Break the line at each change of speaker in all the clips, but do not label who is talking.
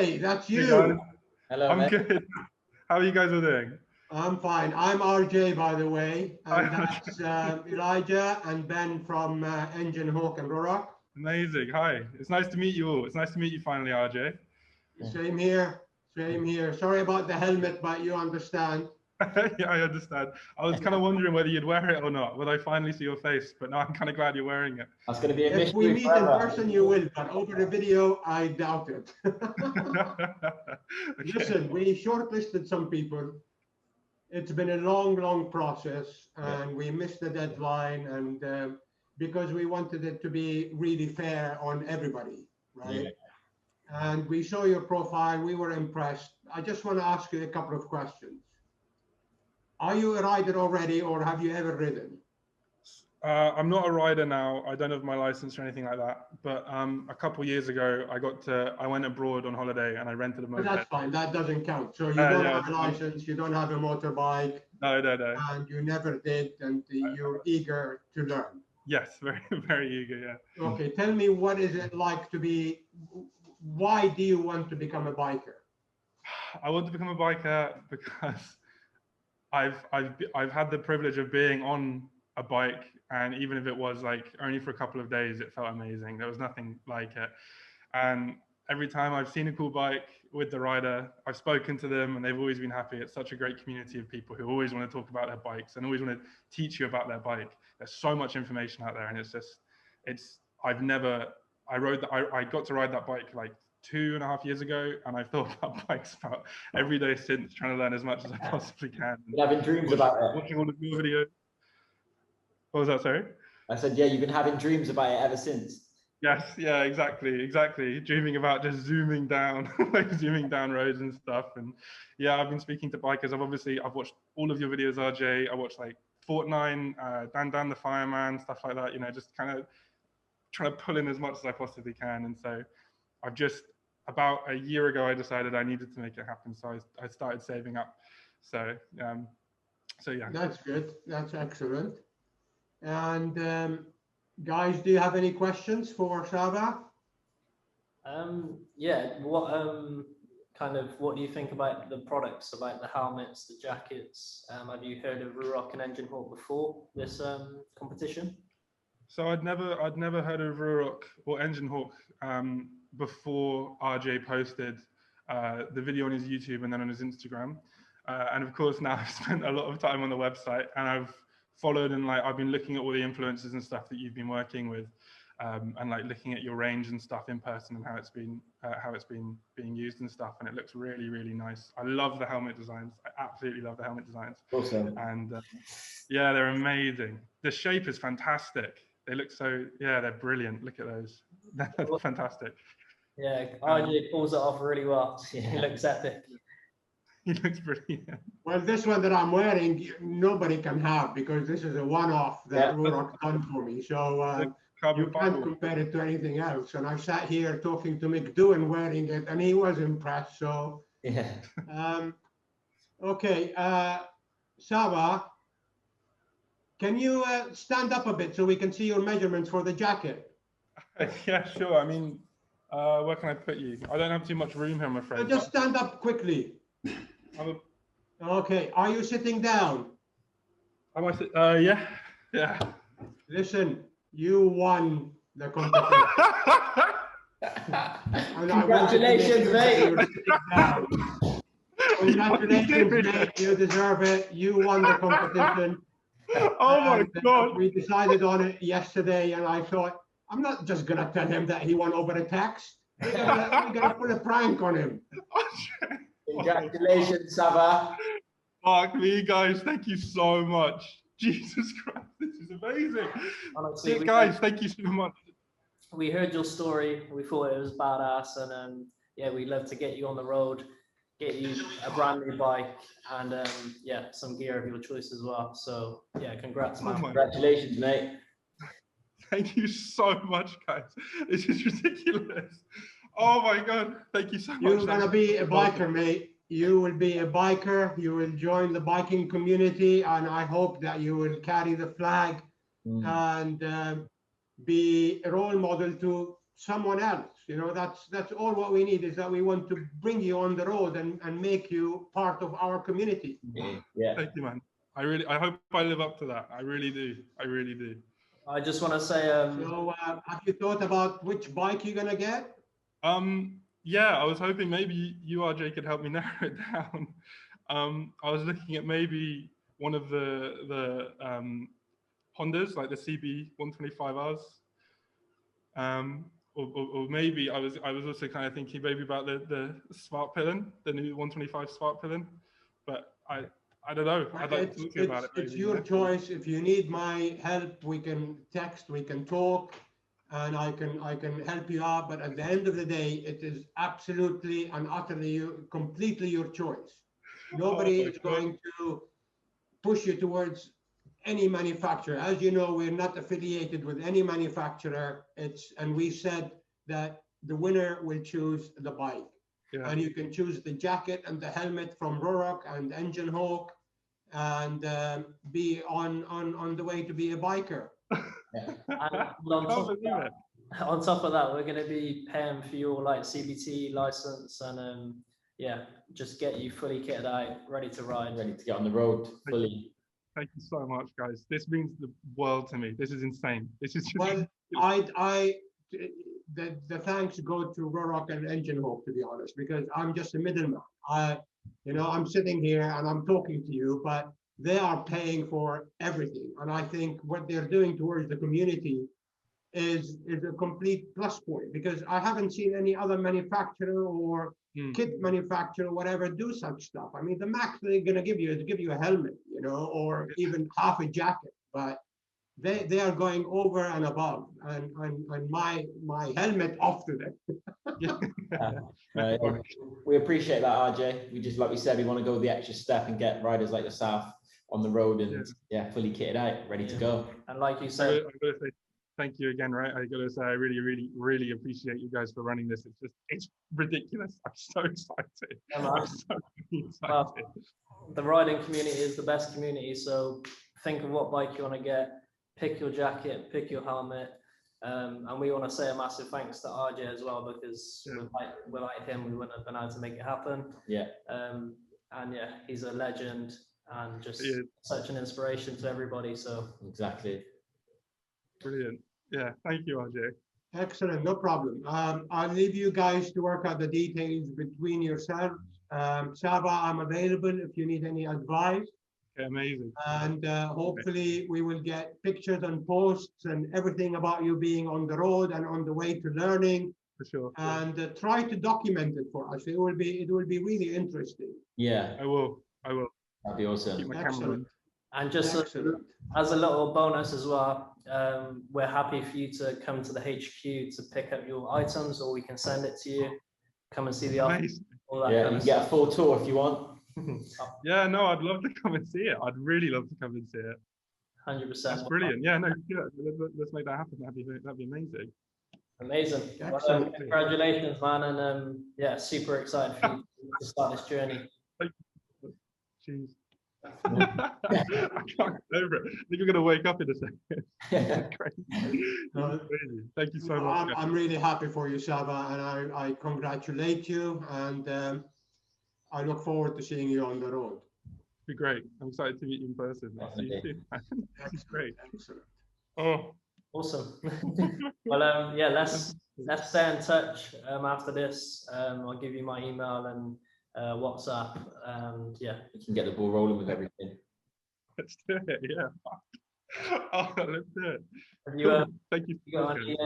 RJ, that's
Hey
you.
guys.
Hello,
I'm
mate.
good. How are you guys all doing?
I'm fine. I'm RJ, by the way, and
Hi.
that's Elijah and Ben from Engine Hawk and Rorak.
Amazing. Hi. It's nice to meet you all. It's nice to meet you finally, RJ.
Same here. Same here. Sorry about the helmet, but you understand.
Yeah, I understand. I was kind of wondering whether you'd wear it or not, whether I finally see your face, but now I'm kind of glad you're wearing it.
That's going to be a mystery.
If we meet in
forever.
person, you will, but over the video, I doubt it.
Okay.
Listen, we shortlisted some people. It's been a long, long process, and we missed the deadline, and because we wanted it to be really fair on everybody, right?
Yeah.
And we saw your profile, we were impressed. I just want to ask you a couple of questions. Are you a rider already, or have you ever ridden?
I'm not a rider now. I don't have my license or anything like that. But a couple years ago, I went abroad on holiday and I rented a
But
moped.
that's fine, that doesn't count. So you don't
Yeah,
have a license, you don't have a motorbike,
No.
and you never did, and you're eager to learn.
Yes, very, very eager, yeah.
Okay, tell me, what is it like to be, why do you want to become a biker?
I want to become a biker because I've had the privilege of being on a bike, and even if it was like only for a couple of days, it felt amazing. There was nothing like it. And every time I've seen a cool bike with the rider, I've spoken to them and they've always been happy. It's such a great community of people who always want to talk about their bikes and always want to teach you about their bike. There's so much information out there, and I got to ride that bike like 2.5 years ago, and I've thought about bikes about every day since, trying to learn as much as I possibly can.
You've been having dreams about it.
Watching all of your videos. What was that, sorry?
I said, yeah, you've been having dreams about it ever since.
Yes, yeah, exactly. Dreaming about just zooming down, like zooming down roads and stuff. And yeah, I've been speaking to bikers. I've watched all of your videos, RJ. I watched like Fortnite, Dan the Fireman, stuff like that. You know, just kind of trying to pull in as much as I possibly can. And so I've just, about a year ago, I decided I needed to make it happen. So I started saving up. So yeah.
That's good. That's excellent. And guys, do you have any questions for Saba?
Yeah. What do you think about the products, about the helmets, the jackets? Have you heard of Ruroc and Engine Hawk before this competition?
So I'd never heard of Ruroc or Engine Hawk before RJ posted the video on his YouTube and then on his Instagram. And of course, now I've spent a lot of time on the website, and I've followed, and like I've been looking at all the influencers and stuff that you've been working with, and like looking at your range and stuff in person and how it's been being used and stuff, and it looks really, really nice. I love the helmet designs. I absolutely love the helmet designs.
Awesome.
And yeah, they're amazing. The shape is fantastic. They look so, yeah, they're brilliant. Look at those. They're fantastic.
Yeah, RJ pulls it off really well. He looks epic.
He looks brilliant.
Well, this one that I'm wearing, nobody can have, because this is a one-off that Ruroc done for me. So you can't compare it to anything else. And I sat here talking to McDowan wearing it, and he was impressed. So
yeah.
Okay, Saba, can you stand up a bit so we can see your measurements for the jacket?
Yeah, sure. I mean, where can I put you? I don't have too much room here, I'm afraid.
Just stand up quickly. Okay, are you sitting down?
Am yeah.
Listen, you won the competition.
Congratulations, mate.
Congratulations, mate. You deserve it. You won the competition.
Oh my God.
We decided on it yesterday, and I thought, I'm not just going to tell him that he won over a text. We're going to put a prank on him.
Congratulations, Saba.
Fuck me, guys. Thank you so much. Jesus Christ, this is amazing.
Honestly,
guys, thank you so much.
We heard your story. We thought it was badass, and yeah, we'd love to get you on the road, get you a brand new bike, and yeah, some gear of your choice as well. So yeah, congrats, man.
Congratulations, mate.
Thank you so much, guys. This is ridiculous. Oh my God, thank you so much.
You're gonna be a biker, mate. You will be a biker. You will join the biking community, and I hope that you will carry the flag and be a role model to someone else. You know, that's all what we need, is that we want to bring you on the road and make you part of our community.
Yeah.
Thank you, man. I hope I live up to that. I really do. I really do.
I just want to say,
So have you thought about which bike you're gonna get?
Yeah, I was hoping maybe you, RJ, could help me narrow it down. I was looking at maybe one of the Hondas, like the CB 125Rs. Or maybe I was also kind of thinking maybe about the Smart Pillon, the new 125 Smart Pillon. But I don't know. I'd like to talk to you about it.
It's your choice. If you need my help, we can text, we can talk, and I can help you out. But at the end of the day, it is absolutely and utterly, completely your choice. Nobody is going to push you towards any manufacturer. As you know, we're not affiliated with any manufacturer. And we said that the winner will choose the bike. Yeah. And you can choose the jacket and the helmet from Ruroc and Engine Hawk, and be on the way to be a biker.
And on top of that, we're going to be paying for your like CBT license, and yeah, just get you fully kitted out, ready to ride,
ready to get on the road fully.
Thank you so much, guys. This means the world to me. This is insane. This is just...
Well, the thanks go to Ruroc and Engine Hawk, to be honest, because I'm just a middleman. I'm sitting here and I'm talking to you, but they are paying for everything. And I think what they're doing towards the community is a complete plus point, because I haven't seen any other manufacturer or kit manufacturer or whatever do such stuff. I mean, the max they're going to give you is give you a helmet, or even half a jacket, but they are going over and above, and my helmet off to them.
We appreciate that, RJ. We just, like we said, we want to go the extra step and get riders like yourself on the road and fully kitted out, ready to go.
And like you said,
I'm going to say thank you again, right? I got to say, I really, really, really appreciate you guys for running this. It's ridiculous. I'm so excited. I'm so excited.
Well, the riding community is the best community. So think of what bike you want to get, pick your jacket, pick your helmet. And we want to say a massive thanks to RJ as well, because without him, we wouldn't have been able to make it happen.
Yeah.
And yeah, he's a legend and just such an inspiration to everybody. So
exactly.
Brilliant. Yeah, thank you, RJ.
Excellent, no problem. I'll leave you guys to work out the details between yourselves. Saba, I'm available if you need any advice.
Okay, amazing.
And hopefully we will get pictures and posts and everything about you being on the road and on the way to learning.
For sure.
And try to document it for us. It will be really interesting.
Yeah,
I will.
That'd be awesome.
Excellent.
And just as a little bonus as well, we're happy for you to come to the HQ to pick up your items, or we can send it to you. Come and see the office.
Yeah, you can get a full tour if you want.
Yeah, no, I'd love to come and see it. I'd really love to come and see it.
100%.
That's brilliant. Yeah, no, let's make that happen. That'd be amazing.
Amazing. Well, congratulations, man, and yeah, super excited for you to start this journey.
Jeez. I can't get over it. I think we're going to wake up in a second. Crazy. Thank you so much.
I'm really happy for you, Saba, and I congratulate you, and I look forward to seeing you on the road.
It'd be great. I'm excited to meet you in person. See you soon. This is great.
Excellent.
Oh,
awesome. Well, yeah, let's stay in touch after this. I'll give you my email and WhatsApp, and yeah,
you can get the ball rolling with everything.
Let's do it. Yeah. Oh, let's do it.
Have you,
thank you.
Got any,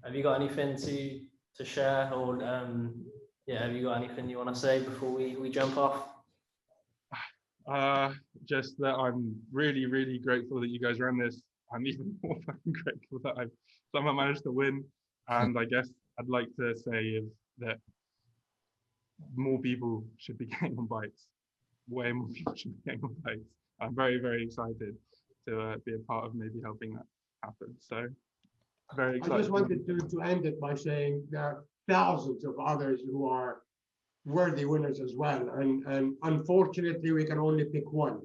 have you got anything to share, or have you got anything you want to say before we jump off?
Just that I'm really, really grateful that you guys ran this. I'm even more fucking grateful that I've somehow managed to win. And I guess I'd like to say that more people should be getting on bikes. Way more people should be getting on bikes. I'm very, very excited to be a part of maybe helping that happen. So very excited.
I just wanted to end it by saying there are thousands of others who are worthy winners as well. And unfortunately, we can only pick one,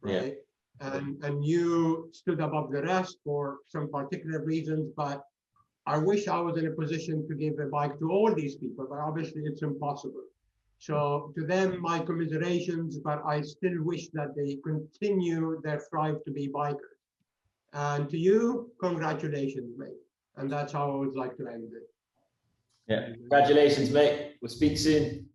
right? Yeah. And you stood above the rest for some particular reasons, but I wish I was in a position to give a bike to all these people, but obviously it's impossible. So to them, my commiserations, but I still wish that they continue their thrive to be bikers. And to you, congratulations, mate. And that's how I would like to end it.
Yeah, congratulations, mate. We'll speak soon.